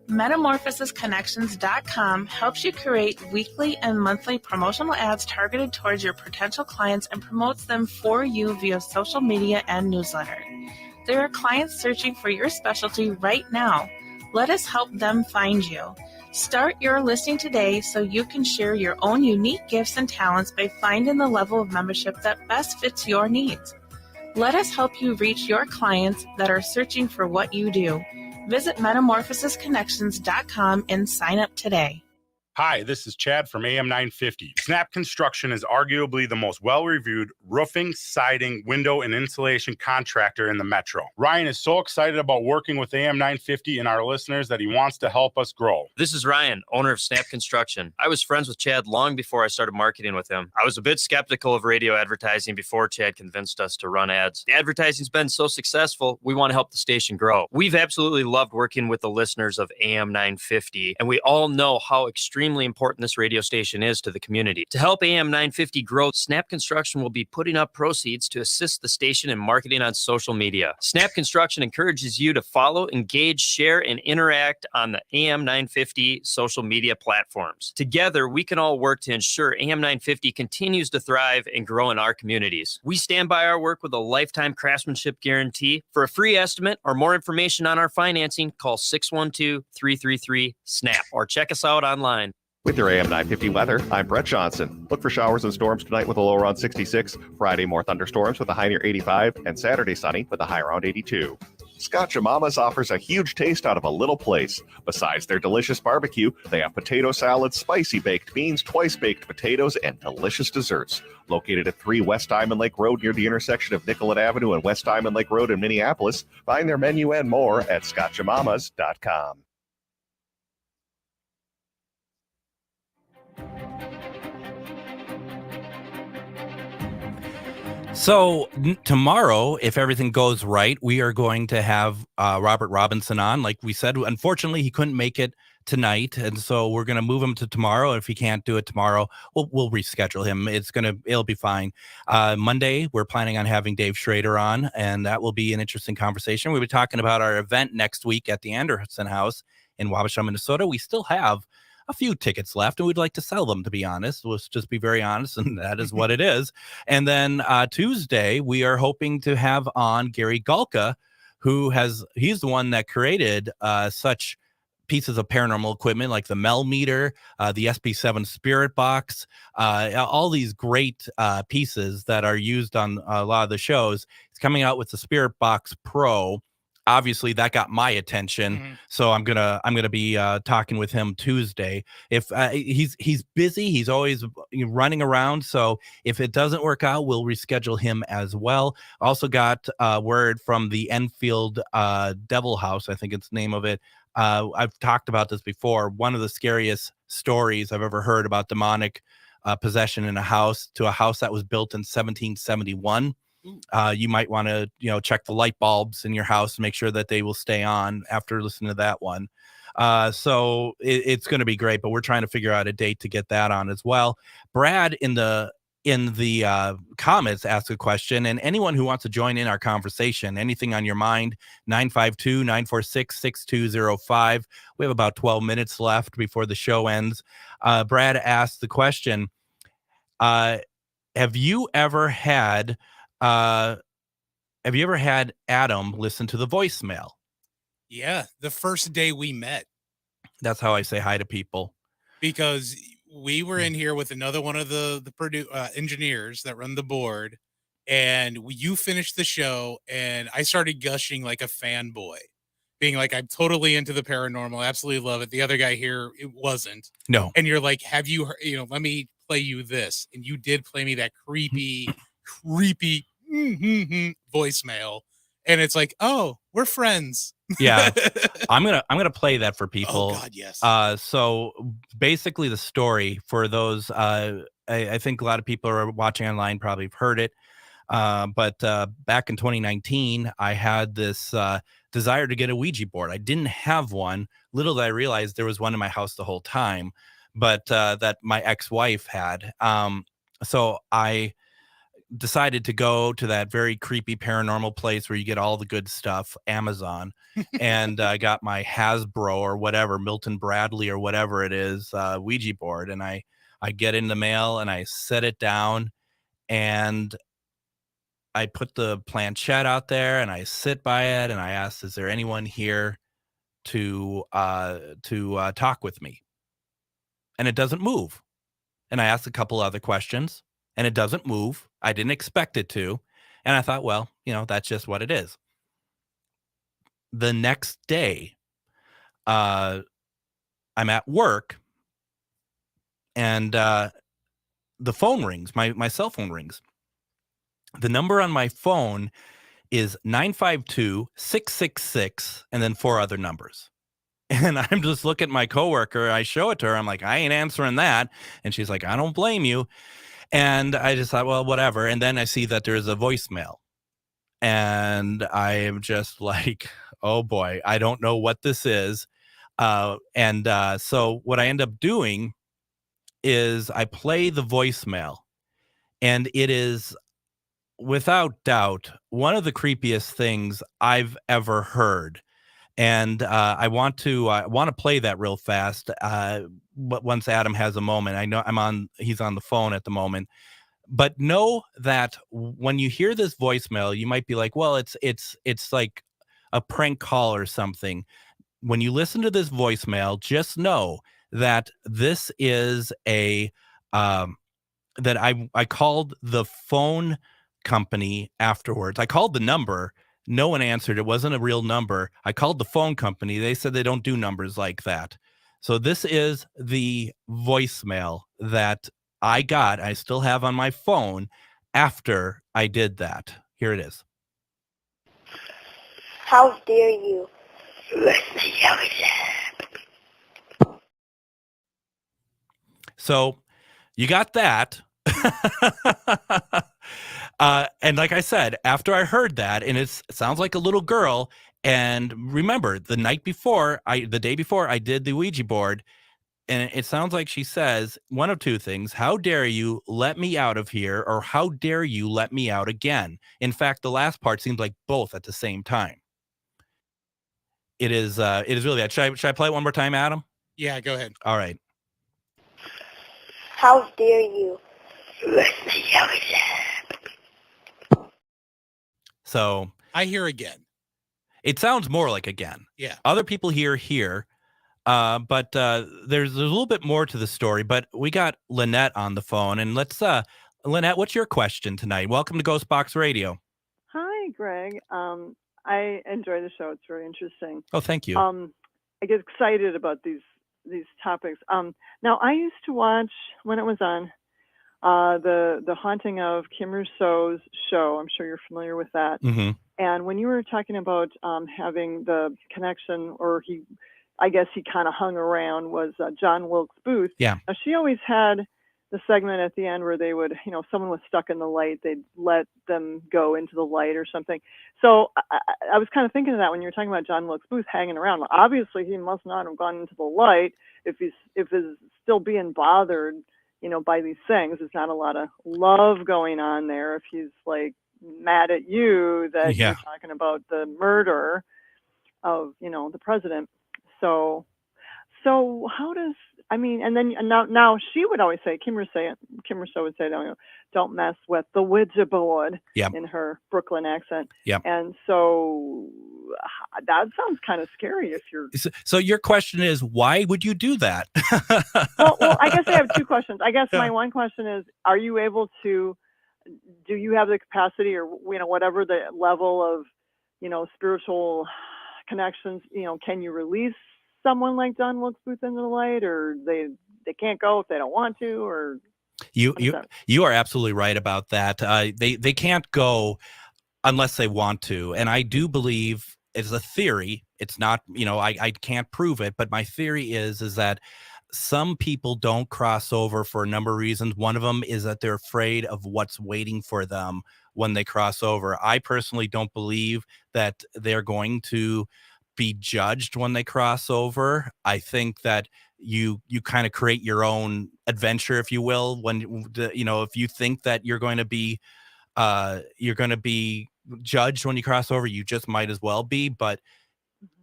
Metamorphosisconnections.com helps you create weekly and monthly promotional ads targeted towards your potential clients and promotes them for you via social media and newsletter. There are clients searching for your specialty right now. Let us help them find you. Start your listing today so you can share your own unique gifts and talents by finding the level of membership that best fits your needs. Let us help you reach your clients that are searching for what you do. Visit metamorphosisconnections.com and sign up today. Hi, this is Chad from AM 950. Snap Construction is arguably the most well-reviewed roofing, siding, window, and insulation contractor in the metro. Ryan is so excited about working with AM 950 and our listeners that he wants to help us grow. This is Ryan, owner of Snap Construction. I was friends with Chad long before I started marketing with him. I was a bit skeptical of radio advertising before Chad convinced us to run ads. The advertising's been so successful, we want to help the station grow. We've absolutely loved working with the listeners of AM 950, and we all know how extremely extremely important this radio station is to the community. To help AM 950 grow, Snap Construction will be putting up proceeds to assist the station in marketing on social media. Snap Construction encourages you to follow, engage, share, and interact on the AM 950 social media platforms. Together, we can all work to ensure AM 950 continues to thrive and grow in our communities. We stand by our work with a lifetime craftsmanship guarantee. For a free estimate or more information on our financing, call 612-333-SNAP or check us out online. With your AM 950 weather, I'm Brett Johnson. Look for showers and storms tonight with a low around 66. Friday, more thunderstorms with a high near 85. And Saturday, sunny with a high around 82. Scott Mama's offers a huge taste out of a little place. Besides their delicious barbecue, they have potato salad, spicy baked beans, twice-baked potatoes, and delicious desserts. Located at 3 West Diamond Lake Road near the intersection of Nicollet Avenue and West Diamond Lake Road in Minneapolis. Find their menu and more at scotchamamas.com. So tomorrow, if everything goes right, we are going to have Robert Robinson on. Like we said, unfortunately, he couldn't make it tonight, and so we're going to move him to tomorrow. If he can't do it tomorrow, we'll reschedule him. It'll be fine. Monday, we're planning on having Dave Schrader on, and that will be an interesting conversation. We'll be talking about our event next week at the Anderson House in Wabasha, Minnesota. We still have a few tickets left, and we'd like to sell them, to be honest. Let's just be very honest, and that is what it is. And then Tuesday, we are hoping to have on Gary Galka, he's the one that created such pieces of paranormal equipment like the Mel meter, the SP7 Spirit Box, all these great pieces that are used on a lot of the shows. He's coming out with the Spirit Box Pro. Obviously, that got my attention, so I'm gonna be talking with him Tuesday. If he's busy, he's always running around. So if it doesn't work out, we'll reschedule him as well. Also got word from the Enfield Devil House, I think it's the name of it. I've talked about this before. One of the scariest stories I've ever heard about demonic possession in a house that was built in 1771. You might want to, check the light bulbs in your house and make sure that they will stay on after listening to that one. So it's going to be great, but we're trying to figure out a date to get that on as well. Brad in the comments asked a question, and anyone who wants to join in our conversation, anything on your mind, 952-946-6205. We have about 12 minutes left before the show ends. Brad asked the question, have you ever had Adam listen to the voicemail? Yeah, the first day we met. That's how I say hi to people. Because we were in here with another one of the engineers that run the board, and you finished the show, and I started gushing like a fanboy, being like, I'm totally into the paranormal, absolutely love it. The other guy here, it wasn't. No. And you're like, have you heard, let me play you this. And you did play me that creepy voicemail, and it's like, oh, we're friends. Yeah. I'm gonna play that for people. Oh God, yes. So basically the story for those, I think a lot of people who are watching online probably have heard it, but back in 2019 I had this desire to get a Ouija board. I didn't have one. Little did I realize there was one in my house the whole time, but that my ex-wife had. So I decided to go to that very creepy paranormal place where you get all the good stuff, Amazon, and I got my Hasbro or whatever, Milton Bradley or whatever it is, Ouija board, and I get in the mail and I set it down, and I put the planchette out there and I sit by it and I asked, is there anyone here to talk with me? And it doesn't move. And I asked a couple other questions, and it doesn't move. I didn't expect it to. And I thought, well, that's just what it is. The next day, I'm at work, and the phone rings. My cell phone rings. The number on my phone is 952-666, and then 4 other numbers. And I'm just looking at my coworker. I show it to her. I'm like, I ain't answering that. And she's like, I don't blame you. And I just thought, well, whatever. And then I see that there's a voicemail. And I am just like, oh boy, I don't know what this is. So what I end up doing is I play the voicemail, and it is without doubt one of the creepiest things I've ever heard. And I want to play that real fast. But once Adam has a moment, I know he's on the phone at the moment. But know that when you hear this voicemail, you might be like, well, it's like a prank call or something. When you listen to this voicemail, just know that this is that I called the phone company afterwards. I called the number. No one answered. It wasn't a real number. I called the phone company. They said they don't do numbers like that. So this is the voicemail that I got. I still have on my phone after I did that. Here it is. How dare you? So you got that. And like I said, after I heard that, and it sounds like a little girl. And remember, the day before I did the Ouija board, and it sounds like she says one of two things: how dare you let me out of here, or how dare you let me out again. In fact, the last part seems like both at the same time. It is really bad. Should I play it one more time, Adam? Yeah, go ahead. All right. How dare you? So I hear again. It sounds more like again. Yeah. Other people hear. But there's a little bit more to the story. But we got Lynette on the phone, and let's Lynette, what's your question tonight? Welcome to GhostBox Radio. Hi, Greg. I enjoy the show. It's very interesting. Oh, thank you. I get excited about these topics. Now, I used to watch, when it was on, the Haunting of Kim Rousseau's show. I'm sure you're familiar with that. Mm-hmm. And when you were talking about having the connection, or I guess he kind of hung around, was John Wilkes Booth. Yeah. Now, she always had the segment at the end where they would, someone was stuck in the light, they'd let them go into the light or something. So I was kind of thinking of that when you were talking about John Wilkes Booth hanging around. Well, obviously, he must not have gone into the light if he's still being bothered, by these things. There's not a lot of love going on there. If he's like mad at you that you're talking about the murder of, the president. So how does, and then now she would always say, Kim Rousseau would say, don't mess with the Ouija board in her Brooklyn accent. Yep. And so that sounds kind of scary if you're. So your question is, why would you do that? well, I guess I have two questions. I guess my one question is, are you able to, do you have the capacity, or, whatever the level of, spiritual connections, can you release someone like John Wilkes Booth into the light, or they can't go if they don't want to, or you are absolutely right about that. They can't go unless they want to, and I do believe it's a theory. It's not, I can't prove it, but my theory is that some people don't cross over for a number of reasons. One of them is that they're afraid of what's waiting for them when they cross over. I personally don't believe that they're going to be judged when they cross over. I think that you kind of create your own adventure, if you will, when if you think that you're going to be judged when you cross over, you just might as well be, but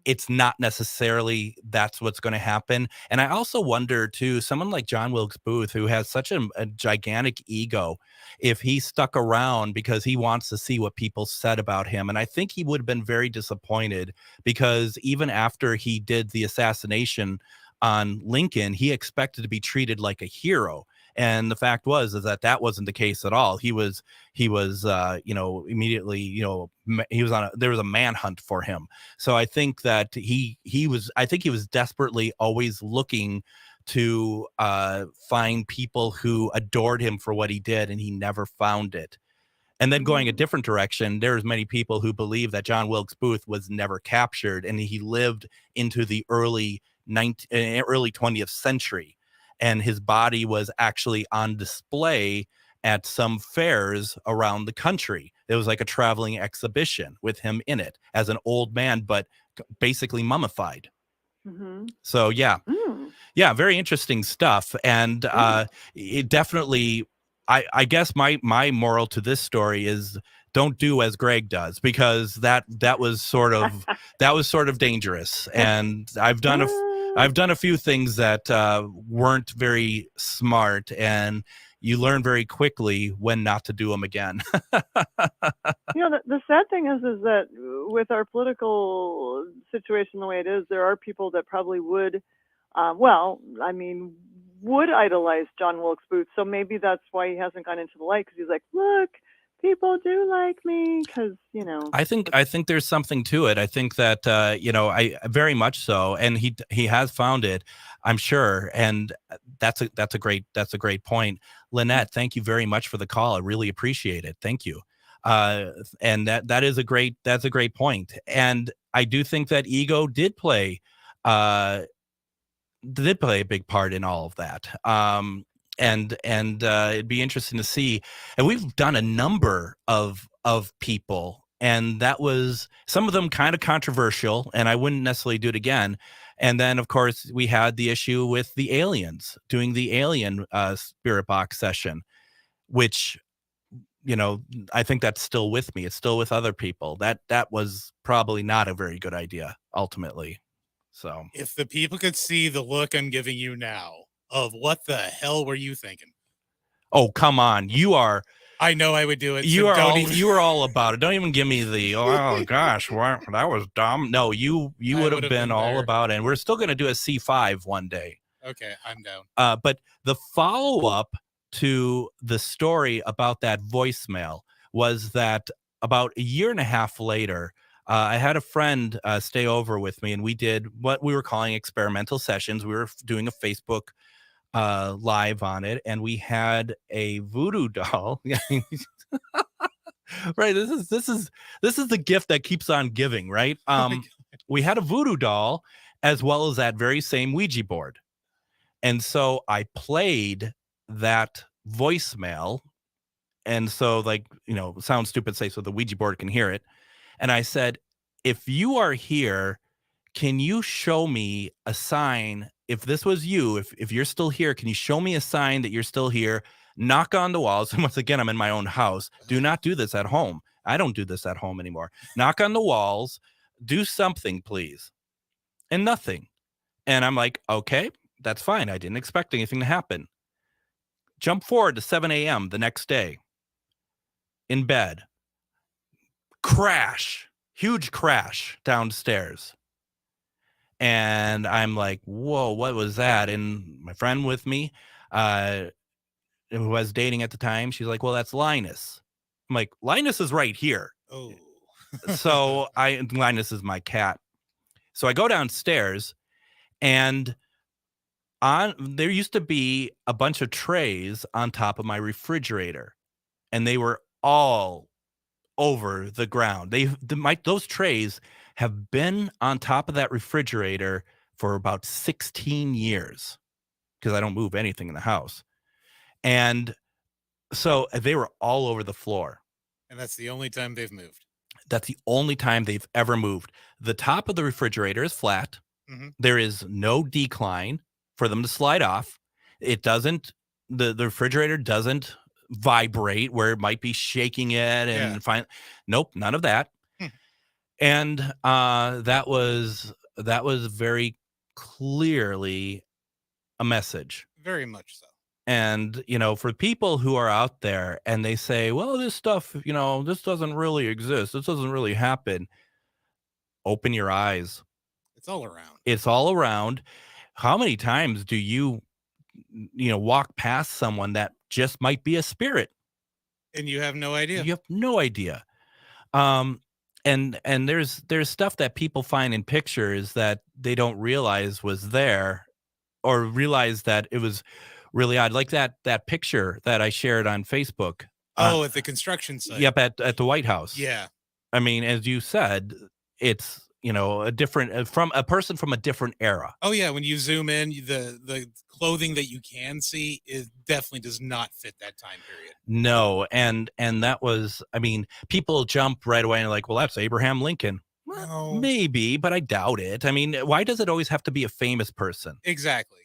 it's not necessarily that's what's going to happen. And I also wonder too, someone like John Wilkes Booth, who has such a gigantic ego, if he stuck around because he wants to see what people said about him. And I think he would have been very disappointed, because even after he did the assassination on Lincoln, he expected to be treated like a hero. And the fact was that wasn't the case at all. He was immediately, there was a manhunt for him. So I think that he was desperately always looking to find people who adored him for what he did, and he never found it. And then going a different direction, there's many people who believe that John Wilkes Booth was never captured, and he lived into the early 20th century. And his body was actually on display at some fairs around the country. It was like a traveling exhibition with him in it as an old man, but basically mummified. Mm-hmm. So, yeah. Yeah, very interesting stuff. And it definitely, I guess my moral to this story is don't do as Greg does, because that was sort of dangerous. And I've done a few things that weren't very smart, and you learn very quickly when not to do them again. The sad thing is that with our political situation the way it is, there are people that probably would idolize John Wilkes Booth. So maybe that's why he hasn't gone into the light, because he's like, look, people do like me, because I think there's something to it. I think that I very much so, and he has found it, I'm sure, and that's a great point. Lynette, thank you very much for the call. I really appreciate it. Thank you. And that is a great point. And I do think that ego did play a big part in all of that. And it'd be interesting to see. And we've done a number of people, and that was some of them kind of controversial, and I wouldn't necessarily do it again. And then, of course, we had the issue with the aliens, doing the alien spirit box session, which, I think that's still with me. It's still with other people. That was probably not a very good idea, ultimately. So if the people could see the look I'm giving you now of what the hell were you thinking? Oh, come on. You are. I know I would do it. You are all about it. Don't even give me the, oh gosh, that was dumb. No, you would have been all about it. And we're still going to do a C5 one day. Okay, I'm down. But the follow-up to the story about that voicemail was that about a year and a half later, I had a friend stay over with me, and we did what we were calling experimental sessions. We were doing a Facebook live on it, and we had a voodoo doll. Right. This is the gift that keeps on giving, right? We had a voodoo doll as well as that very same Ouija board. And so I played that voicemail. And so, sounds stupid, say, so the Ouija board can hear it. And I said, if you are here, can you show me a sign? If this was you, if you're still here, can you show me a sign that you're still here? Knock on the walls. And once again, I'm in my own house. Do not do this at home. I don't do this at home anymore. Knock on the walls. Do something, please. And nothing. And I'm like, okay, that's fine. I didn't expect anything to happen. Jump forward to 7 a.m. the next day. In bed. Crash. Huge crash downstairs. And I'm like, whoa, what was that? And my friend with me, who was dating at the time, she's like, well, that's Linus. I'm like, Linus is right here. Oh. So Linus is my cat. So I go downstairs, and there used to be a bunch of trays on top of my refrigerator, and they were all over the ground. Those trays have been on top of that refrigerator for about 16 years because I don't move anything in the house. And so they were all over the floor. And that's the only time they've moved. That's the only time they've ever moved. The top of the refrigerator is flat. Mm-hmm. There is no decline for them to slide off. It doesn't, the refrigerator doesn't vibrate where it might be shaking it and nope, none of that. And that was very clearly a message. Very much so. And, for people who are out there and they say, well, this stuff, this doesn't really exist. This doesn't really happen. Open your eyes. It's all around. It's all around. How many times do you walk past someone that just might be a spirit? And you have no idea. You have no idea. And there's stuff that people find in pictures that they don't realize was there, or realize that it was really odd. Like that picture that I shared on Facebook. At the construction site. Yep, at the White House. Yeah. I mean, as you said, it's a different from a person from a different era. Oh yeah, when you zoom in, the clothing that you can see definitely does not fit that time period. No, and that was, I mean, people jump right away and like, well, that's Abraham Lincoln. No. Maybe, but I doubt it. I mean, why does it always have to be a famous person? Exactly.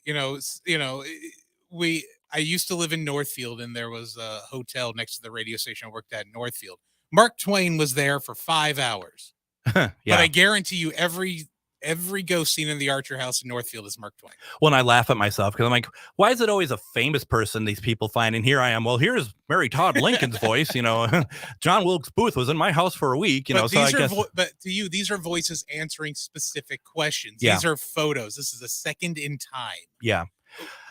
I used to live in Northfield, and there was a hotel next to the radio station I worked at in Northfield. Mark Twain was there for 5 hours. Yeah. But I guarantee you every ghost scene in the Archer House in Northfield is Mark Twain. Well, and I laugh at myself because I'm like, why is it always a famous person these people find? And here I am. Well, here's Mary Todd Lincoln's voice. John Wilkes Booth was in my house for a week. But So I guess. But to you, these are voices answering specific questions. Yeah. These are photos. This is a second in time. Yeah.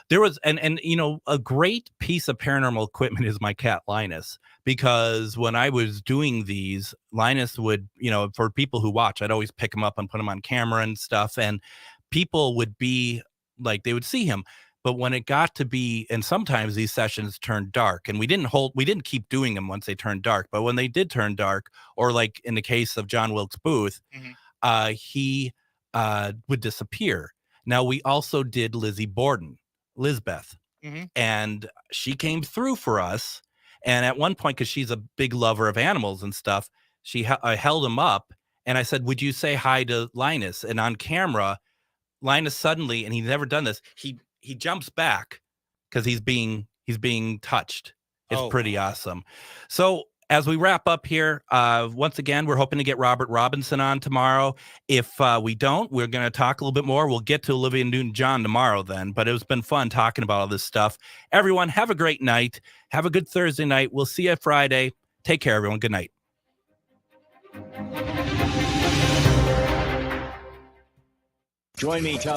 There was, and a great piece of paranormal equipment is my cat Linus, because when I was doing these, Linus would, for people who watch, I'd always pick him up and put him on camera and stuff. And people would be like, they would see him. But when it got to be, and sometimes these sessions turned dark, and we didn't keep doing them once they turned dark. But when they did turn dark, or like in the case of John Wilkes Booth, he would disappear. Now, we also did Lisbeth, and she came through for us. And at one point, because she's a big lover of animals and stuff, I held him up and I said, would you say hi to Linus? And on camera, Linus suddenly, and he's never done this, he jumps back because he's being touched. It's pretty awesome. So as we wrap up here, once again, we're hoping to get Robert Robinson on tomorrow. If we don't, we're going to talk a little bit more. We'll get to Olivia Newton-John tomorrow then, but it's been fun talking about all this stuff. Everyone, have a great night. Have a good Thursday night. We'll see you Friday. Take care, everyone. Good night. Join me,